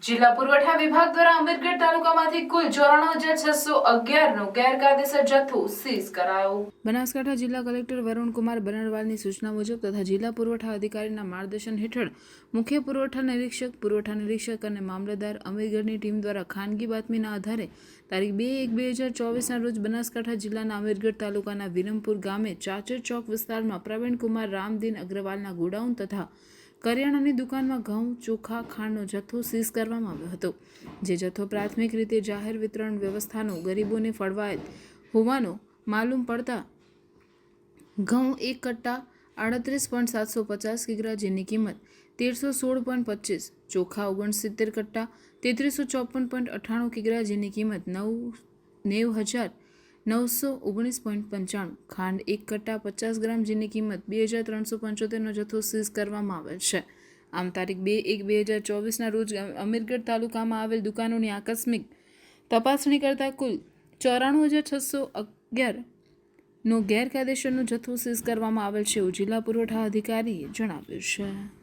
જિલ્લા પુરવઠા વિભાગ દ્વારા અમીરગઢ તાલુકામાંથી કુલ 94,611 નો ગેરકાયદેસર જથ્થો સીઝ કરાયો। બનાસકાંઠા જિલ્લા કલેક્ટર વરુણકુમાર બનરવાલની સૂચના મુજબ તથા જિલ્લા પુરવઠા અધિકારીના માર્ગદર્શન હેઠળ મુખ્ય પુરવઠા નિરીક્ષક અને મામલતદાર અમીરગઢની ટીમ દ્વારા ખાનગી બાતમીના આધારે તારીખ 2/1/2024ના રોજ બનાસકાંઠા જિલ્લાના અમીરગઢ તાલુકાના વિરમપુર ગામે ચાચર ચોક વિસ્તારમાં પ્રવીણકુમાર રામદીન અગ્રવાલના ગોડાઉન તથા કરિયાણાની દુકાનમાં ઘઉં, ચોખા, ખાંડનો જથ્થો સીઝ કરવામાં આવ્યો હતો, જે જથ્થો પ્રાથમિક રીતે જાહેર વિતરણ વ્યવસ્થાનો ગરીબોને ફળવાયેલ હોવાનો માલુમ પડતા ઘઉં 1 કટ્ટા 38.750 કિગ્રા જેની કિંમત 1316.25, ચોખા 69 કટ્ટા 3354.98 કિગ્રા જેની કિંમત 90,919.95, ખાંડ 1 કટ્ટા 50 ગ્રામ જેની કિંમત 2,375નો જથ્થો સીઝ કરવામાં આવેલ છે। આમ તારીખ 2/1/2024ના રોજ અમીરગઢ તાલુકામાં આવેલ દુકાનોની આકસ્મિક તપાસણી કરતા કુલ 94,611 નો ગેરકાયદેસરનો જથ્થો સીઝ કરવામાં આવેલ છે એવું જિલ્લા પુરવઠા અધિકારીએ જણાવ્યું છે।